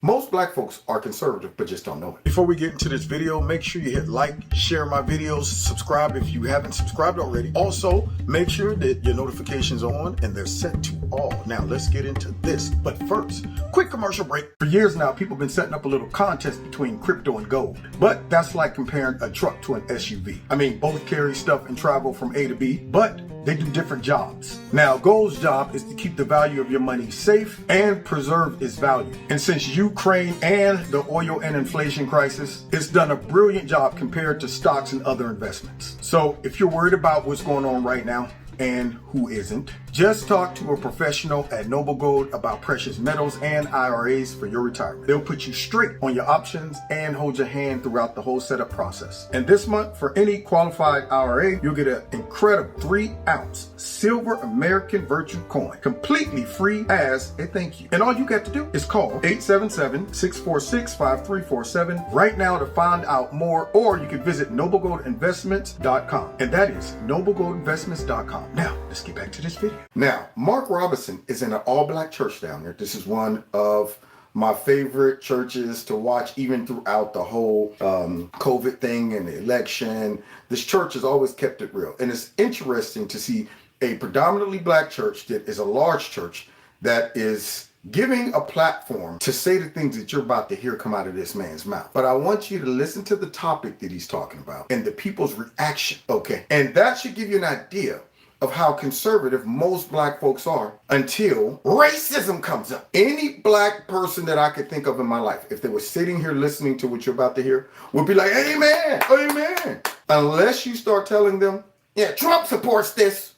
Most black folks are conservative, but just don't know it. Before we get into this video, make sure you hit like, share my videos, subscribe if you haven't subscribed already. Also, make sure that your notifications are on and they're set to all. Now, let's get into this. But first, quick commercial break. For years now, people have been setting up a little contest between crypto and gold. But that's like comparing a truck to an SUV. I mean, both carry stuff and travel from A to B, but they do different jobs. Now, gold's job is to keep the value of your money safe and preserve its value. And since Ukraine and the oil and inflation crisis, it's done a brilliant job compared to stocks and other investments. So if you're worried about what's going on right now, and who isn't, just talk to a professional at Noble Gold about precious metals and IRAs for your retirement. They'll put you straight on your options and hold your hand throughout the whole setup process. And this month, for any qualified IRA, you'll get an incredible 3-ounce silver American virtual coin, completely free as a thank you. And all you got to do is call 877-646-5347 right now to find out more, or you can visit noblegoldinvestments.com. And that is noblegoldinvestments.com. Now, let's get back to this video. Now, Mark Robinson is in an all-black church down there. This is one of my favorite churches to watch, even throughout the whole COVID thing and the election. This church has always kept it real. And it's interesting to see a predominantly black church that is a large church that is giving a platform to say the things that you're about to hear come out of this man's mouth. But I want you to listen to the topic that he's talking about and the people's reaction, okay? And that should give you an idea of how conservative most black folks are until racism comes up. Any black person that I could think of in my life, if they were sitting here listening to what you're about to hear, would be like, amen, amen. Unless you start telling them, yeah, Trump supports this,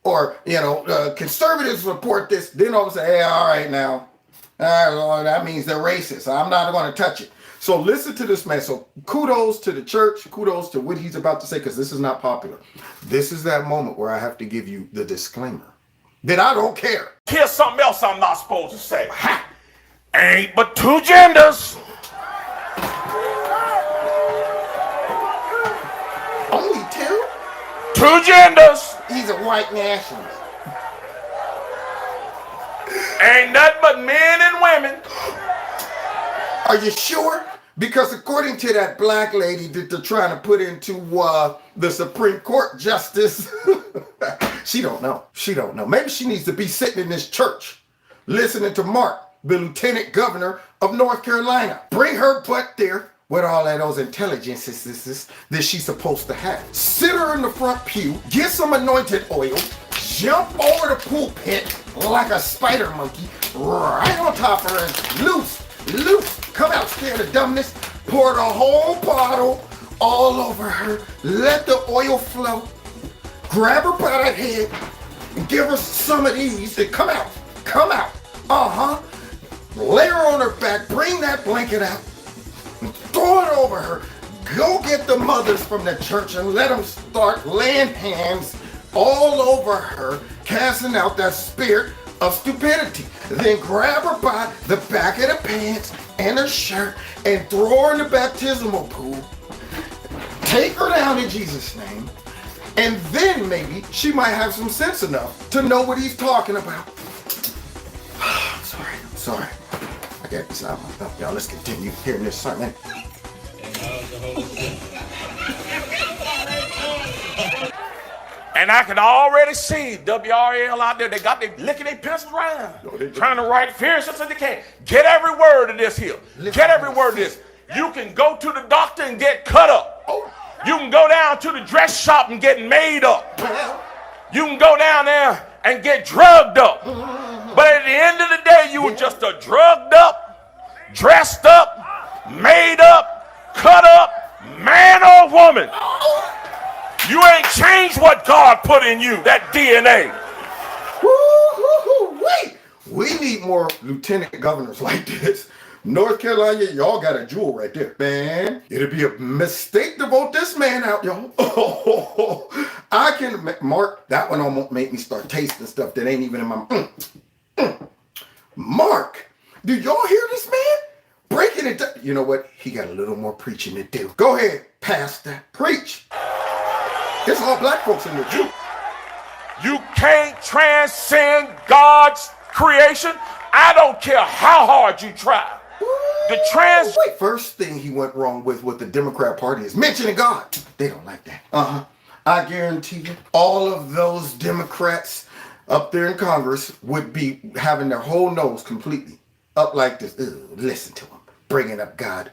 or, conservatives support this, then all of a sudden, hey, all right now, that means they're racist. I'm not going to touch it. So listen to this man. So kudos to the church, kudos to what he's about to say, because this is not popular. This is that moment where I have to give you the disclaimer that I don't care. Here's something else I'm not supposed to say. Ha! Ain't but two genders. Only two? Two genders. He's a white nationalist. Ain't nothing but men and women. Are you sure? Because according to that black lady that they're trying to put into the Supreme Court justice, she don't know. She don't know. Maybe she needs to be sitting in this church listening to Mark, the lieutenant governor of North Carolina. Bring her butt there with all of those intelligences that she's supposed to have. Sit her in the front pew, get some anointed oil, jump over the pulpit like a spider monkey, right on top of her, loose, come out, scared of dumbness, pour the whole bottle all over her, let the oil flow, grab her by the head, and give her some of these, and come out, lay her on her back, bring that blanket out, and throw it over her, go get the mothers from the church and let them start laying hands all over her, casting out that spirit of stupidity. Then grab her by the back of the pants and her shirt and throw her in the baptismal pool. Take her down in Jesus' name. And then maybe she might have some sense enough to know what he's talking about. I'm sorry. I got this out of my mouth. Y'all, let's continue hearing this sermon. And I can already see WRL out there. They licking their pencils around, trying to write fierce as they can. Get every word of this here. Get every word of this. You can go to the doctor and get cut up. You can go down to the dress shop and get made up. You can go down there and get drugged up. But at the end of the day, you were just a drugged up, dressed up, made up, cut up, man or woman. You ain't changed what God put in you, that DNA. Wait, we need more lieutenant governors like this. North Carolina, y'all got a jewel right there. Man, it'd be a mistake to vote this man out, y'all. I can, Mark, that one almost made me start tasting stuff that ain't even in my, Mark, do y'all hear this man? Breaking it down. You know what? He got a little more preaching to do. Go ahead, pastor, preach. It's all black folks in the Jew. You can't transcend God's creation. I don't care how hard you try. The trans... Wait, first thing he went wrong with the Democrat Party is mentioning God. They don't like that. I guarantee you, all of those Democrats up there in Congress would be having their whole nose completely up like this. Listen to him. Bringing up God.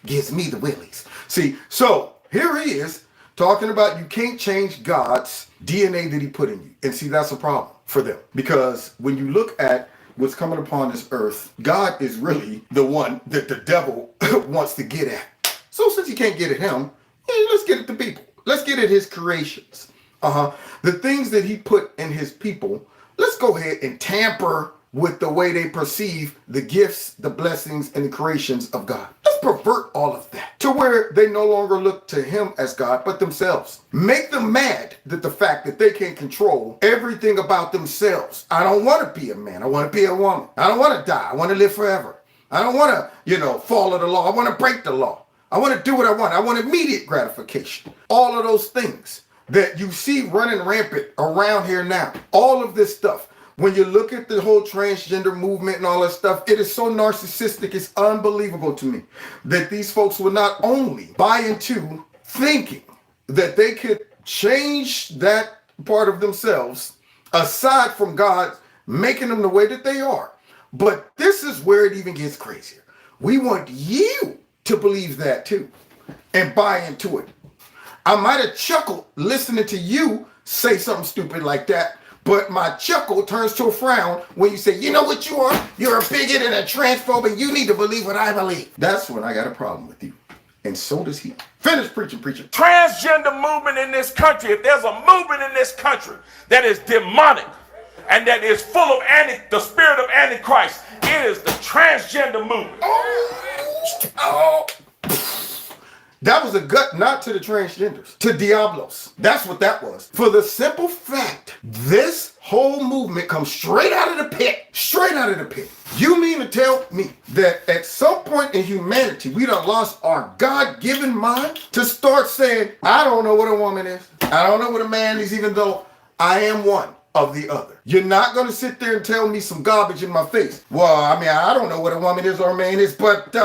Gives me the willies. See, so here he is talking about you can't change God's DNA that he put in you. And see, that's a problem for them. Because when you look at what's coming upon this earth, God is really the one that the devil wants to get at. So since he can't get at him, let's get at the people. Let's get at his creations. The things that he put in his people, let's go ahead and tamper with the way they perceive the gifts, the blessings, and the creations of God. Let's pervert all of that to where they no longer look to him as God, but themselves. Make them mad that the fact that they can control everything about themselves. I don't want to be a man. I want to be a woman. I don't want to die. I want to live forever. I don't want to, follow the law. I want to break the law. I want to do what I want. I want immediate gratification. All of those things that you see running rampant around here now. All of this stuff. When you look at the whole transgender movement and all that stuff, it is so narcissistic. It's unbelievable to me that these folks will not only buy into thinking that they could change that part of themselves aside from God making them the way that they are. But this is where it even gets crazier. We want you to believe that too and buy into it. I might have chuckled listening to you say something stupid like that, but my chuckle turns to a frown when you say, you know what you are? You're a bigot and a transphobe and you need to believe what I believe. That's when I got a problem with you. And so does he. Finish preaching, preacher. Transgender movement in this country, if there's a movement in this country that is demonic and that is full of the spirit of Antichrist, it is the transgender movement. That was a gut not to the transgenders, to Diablos. That's what that was. For the simple fact, this whole movement comes straight out of the pit. Straight out of the pit. You mean to tell me that at some point in humanity, we done lost our God-given mind to start saying, I don't know what a woman is. I don't know what a man is, even though I am one of the other. You're not going to sit there and tell me some garbage in my face. Well, I don't know what a woman is or a man is, but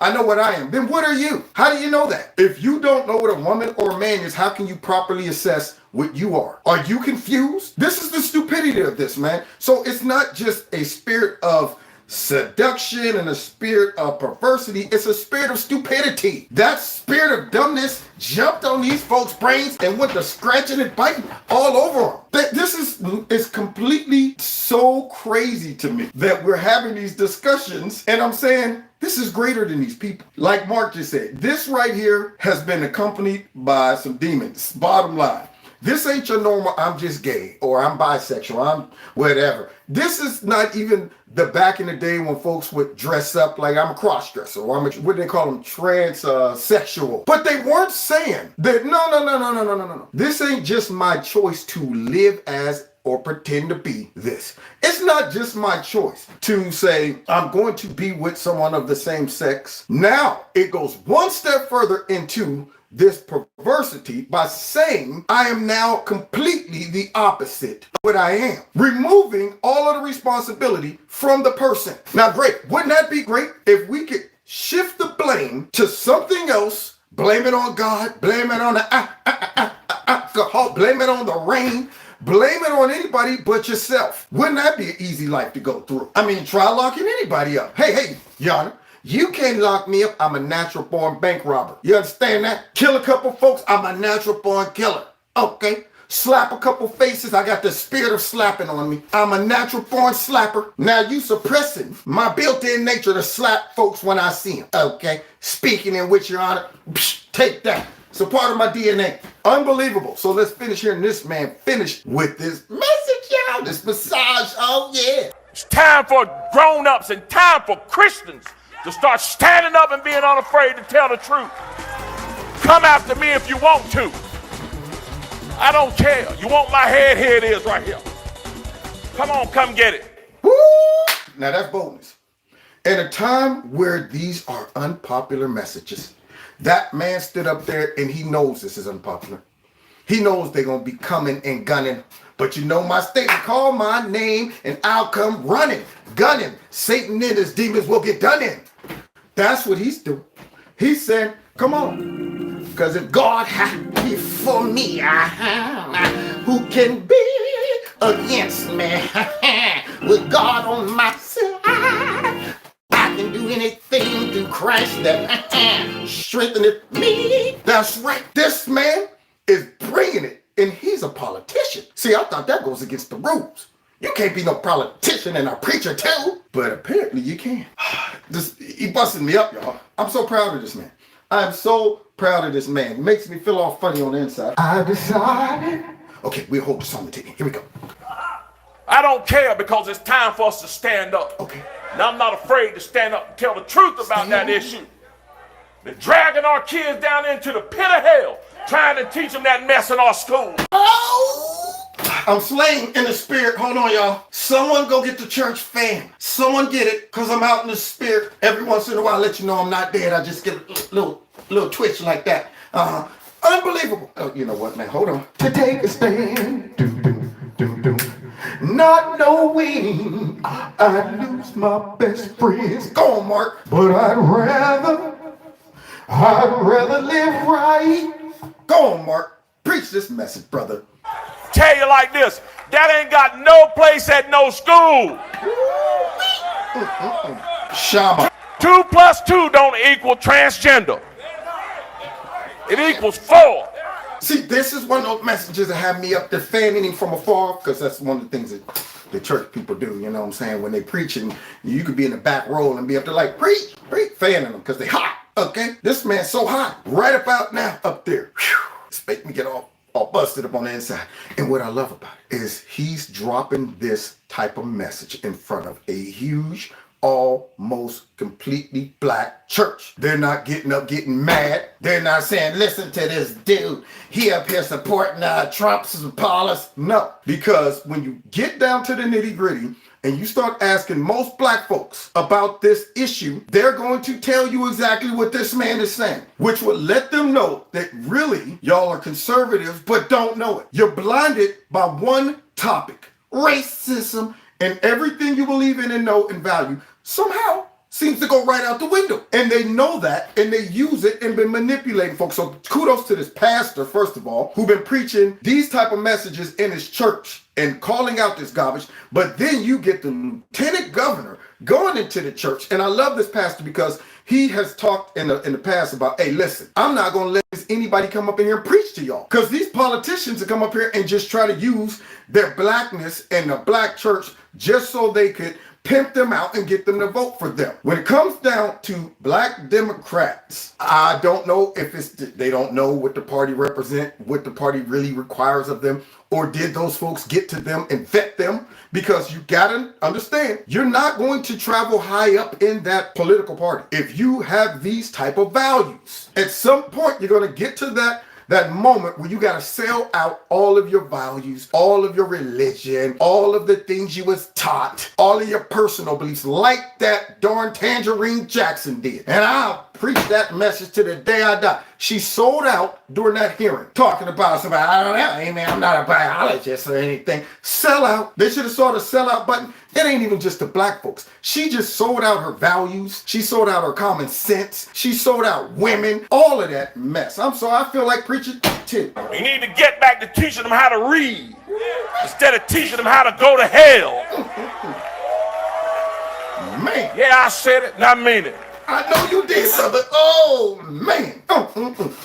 I know what I am. Then what are you? How do you know that? If you don't know what a woman or a man is, how can you properly assess what you are? Are you confused? This is the stupidity of this, man. So it's not just a spirit of seduction and a spirit of perversity. It's a spirit of stupidity. That spirit of dumbness jumped on these folks' brains and went to scratching and biting all over them. This is completely so crazy to me that we're having these discussions, and I'm saying, this is greater than these people. Like Mark just said, this right here has been accompanied by some demons. Bottom line. This ain't your normal, I'm just gay, or I'm bisexual, I'm whatever. This is not even the back in the day when folks would dress up like I'm a cross-dresser, or I'm what do they call them, transsexual. But they weren't saying that, no. This ain't just my choice to live as or pretend to be this. It's not just my choice to say, I'm going to be with someone of the same sex. Now, it goes one step further into this perversity by saying, I am now completely the opposite of what I am. Removing all of the responsibility from the person. Now, great. Wouldn't that be great if we could shift the blame to something else? Blame it on God. Blame it on the alcohol. Blame it on the rain. Blame it on anybody but yourself. Wouldn't that be an easy life to go through? Try locking anybody up. Hey, Yana, you can't lock me up. I'm a natural born bank robber. You understand that? Kill a couple folks. I'm a natural born killer. Okay. Slap a couple faces. I got the spirit of slapping on me. I'm a natural born slapper. Now you suppressing my built-in nature to slap folks when I see them. Okay. Speaking in which, Your Honor, take that. It's a part of my DNA. Unbelievable. So let's finish hearing this man finish with this message, y'all. This massage. Oh, yeah. It's time for grown-ups and time for Christians to start standing up and being unafraid to tell the truth. Come after me if you want to. I don't care. You want my head? Here it is right here. Come on, come get it. Woo! Now that's boldness. At a time where these are unpopular messages, that man stood up there and he knows this is unpopular. He knows they're going to be coming and gunning. But you know my statement, call my name and I'll come running, gunning. Satan and his demons will get done in. That's what he's doing. He's saying, come on. Because if God happy for me, who can be against me? With God on my side, I can do anything through Christ that strengtheneth me. That's right. This man is bringing it, and he's a politician. See, I thought that goes against the rules. You can't be no politician and a preacher too. But apparently you can. He busted me up, y'all. I'm so proud of this man. I'm so proud of this man. It makes me feel all funny on the inside. I decided. Okay, we'll hold the song and take it. Here we go. I don't care because it's time for us to stand up. Okay. Now I'm not afraid to stand up and tell the truth about that issue. They're dragging our kids down into the pit of hell, trying to teach them that mess in our school. Oh! I'm slain in the spirit. Hold on, y'all. Someone go get the church fan. Someone get it, because I'm out in the spirit. Every once in a while, I let you know I'm not dead. I just get a little twitch like that. Unbelievable. Oh, you know what, man? Hold on. To take a stand. Not knowing I'd lose my best friends. Go on, Mark. But I'd rather live right. Go on, Mark. Preach this message, brother. Tell you like this, that ain't got no place at no school. Shama. 2 + 2 don't equal transgender. It equals 4. See, this is one of those messages that have me up there fanning him from afar, because that's one of the things that the church people do, you know what I'm saying? When they preaching, you could be in the back row and be up there like, preach, fanning them, because they hot, okay? This man's so hot, right about now, up there. Whew, it's making me get all busted up on the inside. And what I love about it is he's dropping this type of message in front of a huge, almost completely black church. They're not getting up, getting mad. They're not saying, listen to this dude. He up here supporting Trump's policy. No, because when you get down to the nitty gritty and you start asking most black folks about this issue, they're going to tell you exactly what this man is saying, which would let them know that really y'all are conservative, but don't know it. You're blinded by one topic, racism, and everything you believe in and know and value somehow seems to go right out the window. And they know that, and they use it and been manipulating folks. So kudos to this pastor, first of all, who been preaching these type of messages in his church and calling out this garbage. But then you get the lieutenant governor going into the church. And I love this pastor because he has talked in the past about, hey, listen, I'm not going to let anybody come up in here and preach to y'all. Because these politicians that come up here and just try to use their blackness and the black church just so they could pimp them out and get them to vote for them. When it comes down to black Democrats, I don't know if they don't know what the party represent, what the party really requires of them, or did those folks get to them and vet them? Because you gotta understand, you're not going to travel high up in that political party if you have these type of values. At some point, you're gonna get to that moment where you got to sell out all of your values, all of your religion, all of the things you was taught, all of your personal beliefs, like that darn Tangerine Jackson did. And I'll preach that message to the day I die. She sold out during that hearing, talking about somebody, I don't know, hey man, I'm not a biologist or anything. Sell out. They should have saw the sellout button. It ain't even just the black folks. She just sold out her values. She sold out her common sense. She sold out women, all of that mess. I'm sorry, I feel like preaching too. We need to get back to teaching them how to read instead of teaching them how to go to hell. Man. Yeah, I said it and I mean it. I know you did, brother. Oh, man.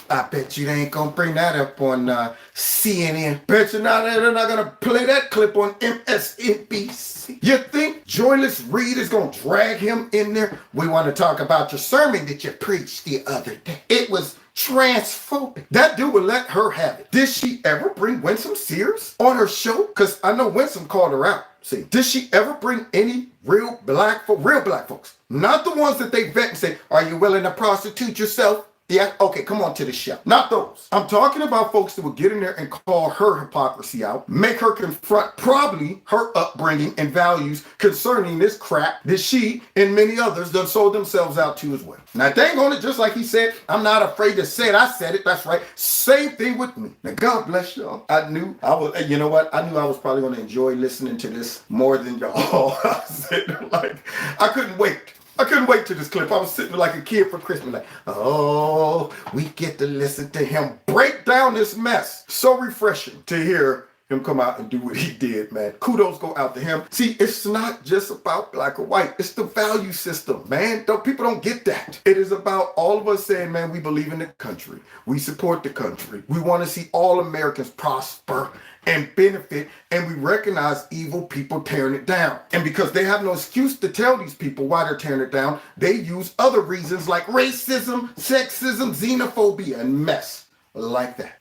I bet you they ain't gonna bring that up on CNN. Bet you not, they're not gonna play that clip on MSNBC. You think Joyless Reed is gonna drag him in there? We want to talk about your sermon that you preached the other day. It was transphobic. That dude would let her have it. Did she ever bring Winsome Sears on her show? Because I know Winsome called her out. See, did she ever bring any real black folks? Not the ones that they vet and say, are you willing to prostitute yourself? Yeah, okay, come on to the show. Not those. I'm talking about folks that would get in there and call her hypocrisy out, make her confront probably her upbringing and values concerning this crap that she and many others done sold themselves out to as well. Now, dang on it, just like he said, I'm not afraid to say it. I said it, that's right. Same thing with me. Now, God bless y'all. I knew I was probably going to enjoy listening to this more than y'all. I said, like, I couldn't wait. I couldn't wait to this clip. I was sitting like a kid for Christmas, like, oh, we get to listen to him break down this mess. So refreshing to hear him come out and do what he did, man. Kudos go out to him. See, it's not just about black or white. It's the value system, man. People don't get that. It is about all of us saying, man, we believe in the country. We support the country. We want to see all Americans prosper and benefit, and we recognize evil people tearing it down. And because they have no excuse to tell these people why they're tearing it down, they use other reasons like racism, sexism, xenophobia, and mess like that.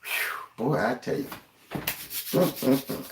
Whew, boy, I tell you.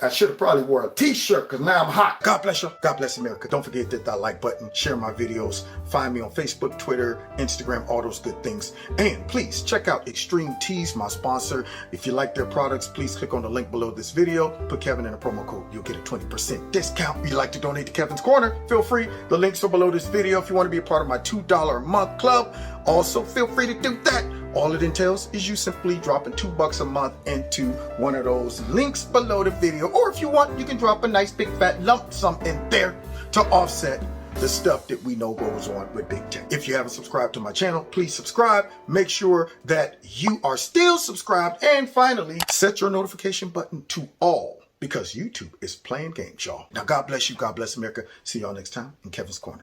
I should have probably wore a t-shirt because now I'm hot. God bless you. God bless America. Don't forget to hit that like button. Share my videos. Find me on Facebook, Twitter, Instagram, all those good things. And please check out Extreme Teas, my sponsor. If you like their products, please click on the link below this video. Put Kevin in a promo code. You'll get a 20% discount. If you'd like to donate to Kevin's Corner, feel free. The links are below this video. If you want to be a part of my $2 a month club, also feel free to do that. All it entails is you simply dropping $2 a month into one of those links below the video. Or if you want, you can drop a nice big fat lump sum in there to offset the stuff that we know goes on with big tech. If you haven't subscribed to my channel, please subscribe. Make sure that you are still subscribed. And finally, set your notification button to all, because YouTube is playing games, y'all. Now, God bless you. God bless America. See y'all next time in Kevin's Corner.